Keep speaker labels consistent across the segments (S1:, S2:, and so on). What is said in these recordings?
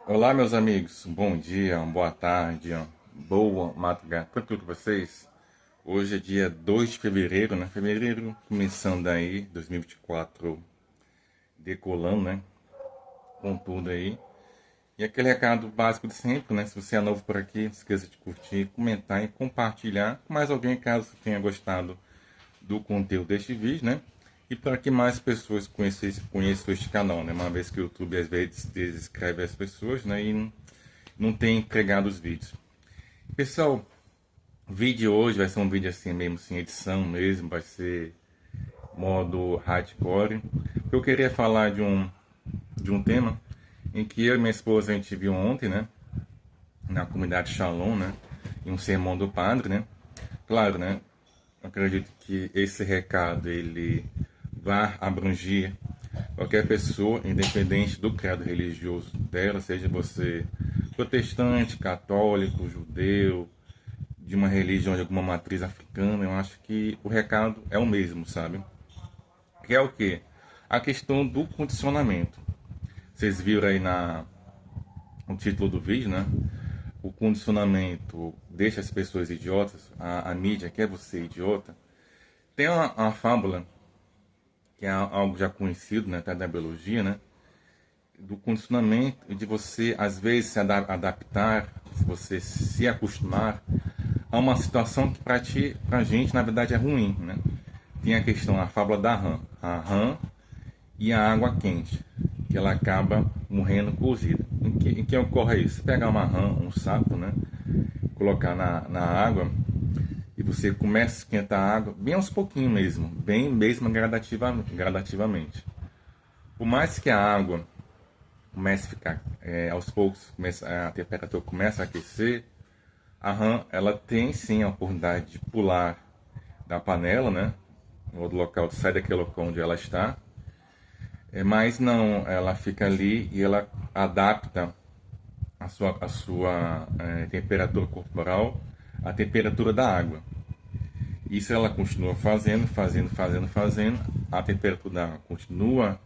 S1: Olá, meus amigos. Bom dia, boa tarde, boa madrugada. Tranquilo com vocês? Hoje é dia 2 de fevereiro, né? Fevereiro começando aí, 2024 decolando, né? Com tudo aí. E aquele recado básico de sempre, né? Se você é novo por aqui, não esqueça de curtir, comentar e compartilhar com mais alguém caso tenha gostado do conteúdo deste vídeo, né? E para que mais pessoas conheçam este canal, né? Uma vez que o YouTube às vezes desescreve as pessoas, né? E não tem entregado os vídeos. Pessoal, o vídeo de hoje vai ser um vídeo assim mesmo, sem edição mesmo, vai ser modo hardcore. Eu queria falar de um tema em que eu e minha esposa a gente viu ontem, né? Na comunidade Shalom, né? Em um sermão do padre, né? Claro, né? Eu acredito que esse recado ele vai abranger qualquer pessoa, independente do credo religioso dela, seja você protestante, católico, judeu, de uma religião de alguma matriz africana. Eu acho que o recado é o mesmo, sabe? Que é o quê? A questão do condicionamento. Vocês viram aí no título do vídeo, né? O condicionamento deixa as pessoas idiotas, a mídia quer você idiota. Tem uma fábula que é algo já conhecido, né, até da biologia, né, do condicionamento e de você às vezes se adaptar, se você se acostumar a uma situação que para ti, pra gente, na verdade é ruim, né? Tem a questão, a fábula da rã, a rã e a água quente, que ela acaba morrendo cozida. Em que ocorre isso? Você pegar uma rã, um sapo, né, colocar na água e você começa a esquentar a água bem aos pouquinhos mesmo, bem mesmo gradativamente. Por mais que a água comece a ficar aos poucos, a temperatura começa a aquecer, a rã ela tem sim a oportunidade de pular da panela, né? No outro local, sai daquele local onde ela está, mas não, ela fica ali e ela adapta a sua temperatura corporal à temperatura da água. Isso ela continua fazendo, a temperatura da água continua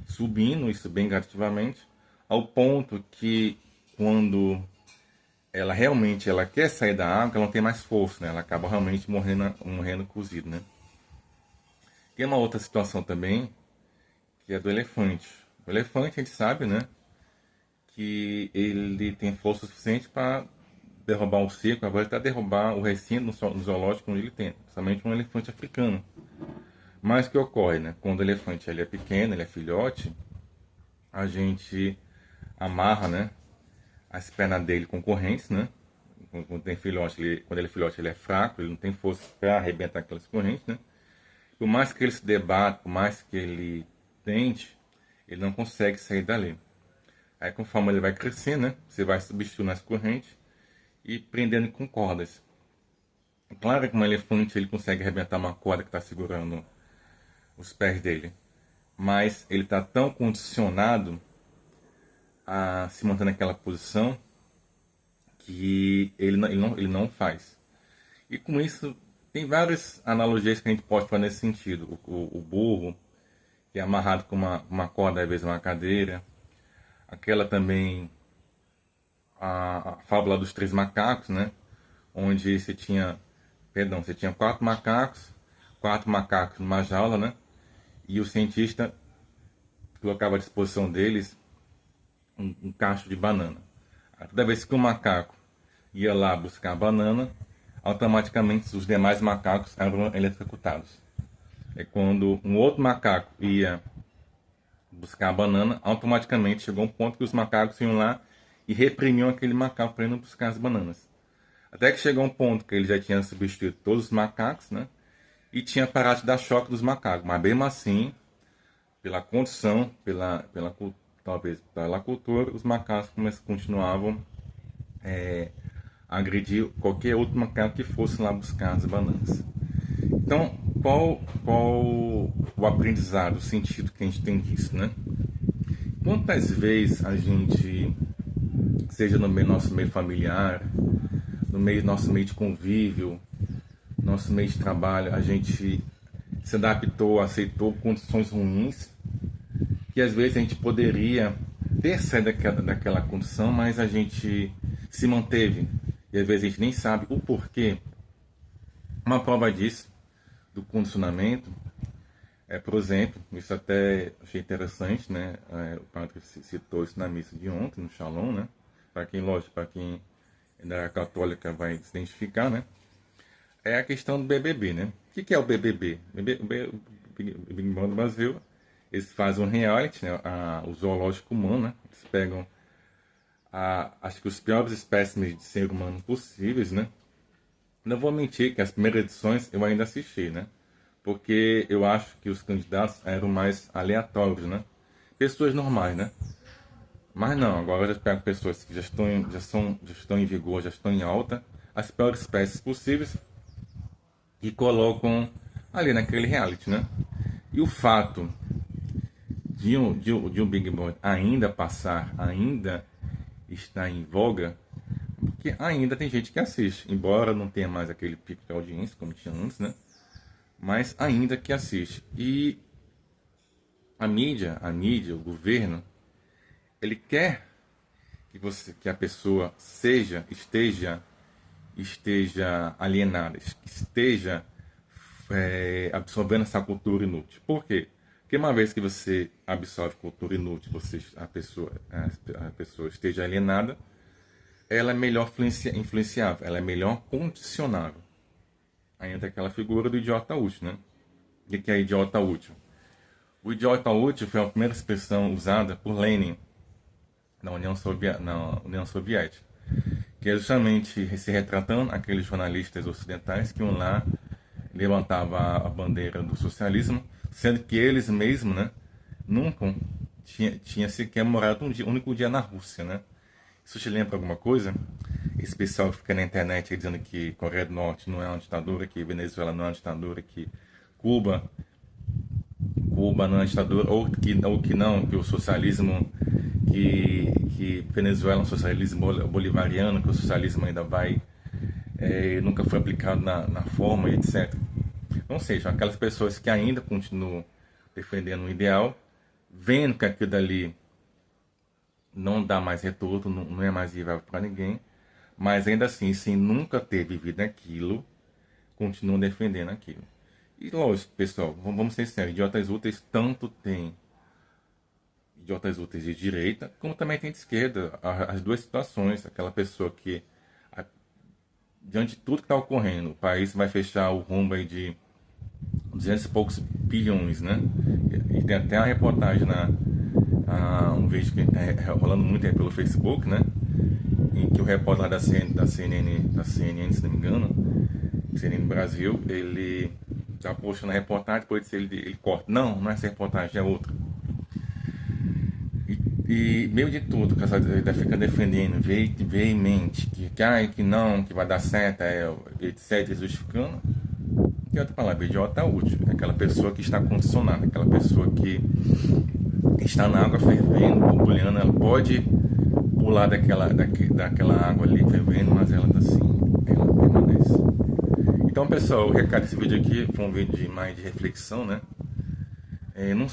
S1: subindo, isso bem gradativamente, ao ponto que quando ela quer sair da água, ela não tem mais força, né? Ela acaba realmente morrendo cozido, né? Tem uma outra situação também, que é do elefante. O elefante, a gente sabe, né, que ele tem força suficiente para derrubar um cerco, agora até derrubar o recinto no zoológico onde ele tem, somente um elefante africano. Mas o que ocorre, né? Quando o elefante ele é pequeno, ele é filhote, a gente amarra, né, as pernas dele com correntes, né? Quando ele é filhote, ele é fraco, ele não tem força para arrebentar aquelas correntes, né? Por mais que ele se debate, por mais que ele tente, ele não consegue sair dali. Aí conforme ele vai crescendo, né, você vai substituindo as correntes e prendendo com cordas. Claro que um elefante ele consegue arrebentar uma corda que está segurando os pés dele, mas ele está tão condicionado a se manter naquela posição que ele não faz. E com isso, tem várias analogias que a gente pode fazer nesse sentido. O burro, que é amarrado com uma corda, às vezes uma cadeira. Aquela também, a fábula dos três macacos, né? Onde você tinha quatro macacos numa jaula, né? E o cientista colocava à disposição deles um cacho de banana. Toda vez que um macaco ia lá buscar a banana, automaticamente os demais macacos eram eletrocutados. É quando um outro macaco ia buscar a banana, automaticamente chegou um ponto que os macacos iam lá e reprimiam aquele macaco para ir buscar as bananas. Até que chegou um ponto que ele já tinha substituído todos os macacos, né? E tinha parado de dar choque dos macacos. Mas mesmo assim, pela condição, talvez pela cultura, os macacos continuavam a agredir qualquer outro macaco que fosse lá buscar as bananas. Então, qual o aprendizado, o sentido que a gente tem disso, né? Quantas vezes a gente, seja no nosso meio familiar, nosso meio de convívio, nosso meio de trabalho, a gente se adaptou, aceitou condições ruins, que às vezes a gente poderia ter saído daquela condição, mas a gente se manteve. E às vezes a gente nem sabe o porquê. Uma prova disso, do condicionamento, por exemplo, isso até achei interessante, né? O padre citou isso na missa de ontem, no Shalom, né? Para quem, lógico, para quem da católica vai se identificar, né? É a questão do BBB, né? O que é o BBB? O Big Brother Brasil, eles fazem um reality, né? O zoológico humano, né? Eles pegam, acho que os piores espécimes de ser humano possíveis, né? Não vou mentir que as primeiras edições eu ainda assisti, né? Porque eu acho que os candidatos eram mais aleatórios, né? Pessoas normais, né? Mas não, agora eu já pego pessoas que já estão em vigor, já estão em alta, as piores espécies possíveis, e colocam ali naquele reality, né? E o fato de um Big Brother ainda passar, ainda estar em voga, porque ainda tem gente que assiste, embora não tenha mais aquele pico de audiência como tinha antes, né? Mas ainda que assiste. E a mídia, o governo, ele quer que a pessoa esteja alienada, esteja absorvendo essa cultura inútil. Por quê? Porque uma vez que você absorve cultura inútil, a pessoa esteja alienada, ela é melhor influenciável, ela é melhor condicionável. Aí entra aquela figura do idiota útil, né? O que é idiota útil? O idiota útil foi a primeira expressão usada por Lenin na União Soviética, que é justamente se retratando aqueles jornalistas ocidentais que iam lá, levantavam a bandeira do socialismo, sendo que eles mesmos, né, nunca tinha sequer morado um único dia na Rússia, né? Isso te lembra alguma coisa? Esse pessoal que fica na internet aí dizendo que Coreia do Norte não é uma ditadura, que Venezuela não é uma ditadura, que Cuba não é uma ditadura, ou que não, que o socialismo, que Venezuela é um socialismo bolivariano, que o socialismo ainda nunca foi aplicado na forma, etc. Ou seja, aquelas pessoas que ainda continuam defendendo o ideal, vendo que aquilo dali não dá mais retorno, não é mais viável para ninguém, mas ainda assim, sem nunca ter vivido aquilo, continuam defendendo aquilo. E lógico, pessoal, vamos ser sérios, idiotas úteis tanto tem idiotas úteis de direita, como também tem de esquerda, as duas situações. Aquela pessoa que, diante de tudo que está ocorrendo, o país vai fechar o rumo aí de 200 e poucos bilhões, né? E tem até uma reportagem um vídeo que está rolando muito aí pelo Facebook, né? Em que o repórter da CNN, se não me engano, CNN Brasil, ele está postando a reportagem, depois ele corta. Não é essa reportagem, é outra. E meio de tudo, que essa fica defendendo veemente que não, que vai dar certo, etc, justificando. E outra palavra, idiota útil, é aquela pessoa que está condicionada, aquela pessoa que está na água fervendo, borbulhando, ela pode pular daquela água ali fervendo, mas ela tá assim, ela permanece. Então, pessoal, o recado desse vídeo aqui foi um vídeo mais de reflexão, né?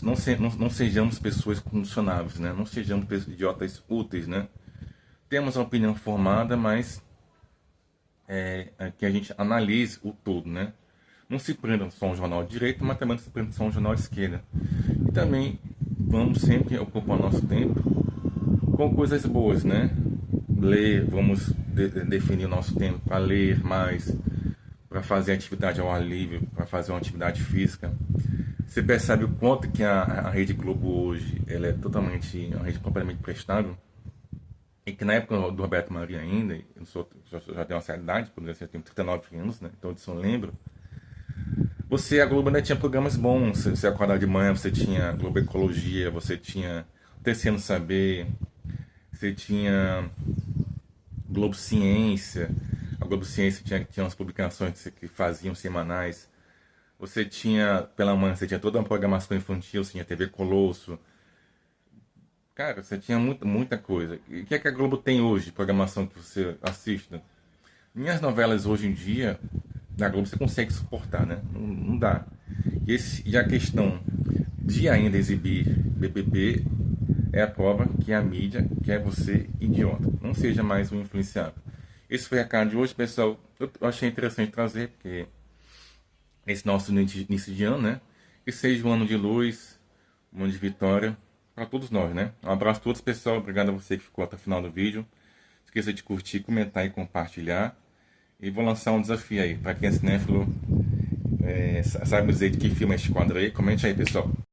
S1: Não sejamos pessoas condicionáveis, né? Não sejamos idiotas úteis, né? Temos uma opinião formada, mas que a gente analise o todo, né? Não se prenda só um jornal de direita, mas também não se prenda só um jornal de esquerda. E também vamos sempre ocupar nosso tempo com coisas boas, né? Vamos definir o nosso tempo para ler mais, para fazer atividade ao ar livre, para fazer uma atividade física. Você percebe o quanto que a Rede Globo hoje ela é totalmente uma rede completamente prestável, e que na época do Roberto Marinho ainda, já tenho uma certa idade, por exemplo, eu tenho 39 anos, né? Então disso eu lembro. A Globo ainda tinha programas bons. Você acordava de manhã, você tinha Globo Ecologia, você tinha Tecendo Saber, você tinha Globo Ciência. A Globo Ciência tinha umas publicações que faziam semanais. Você tinha, pela manhã, você tinha toda uma programação infantil, você tinha TV Colosso. Cara, você tinha muita coisa. E o que é que a Globo tem hoje, programação que você assista? Minhas novelas hoje em dia, na Globo, você consegue suportar, né? Não dá. E a questão de ainda exibir BBB é a prova que a mídia quer você idiota. Não seja mais um influenciável. Esse foi o recado de hoje, pessoal. Eu achei interessante trazer, porque esse nosso início de ano, né? Que seja um ano de luz, um ano de vitória para todos nós, né? Um abraço a todos, pessoal. Obrigado a você que ficou até o final do vídeo. Não esqueça de curtir, comentar e compartilhar. E vou lançar um desafio aí, para quem é cinéfilo, sabe dizer de que filme é este quadro aí? Comente aí, pessoal.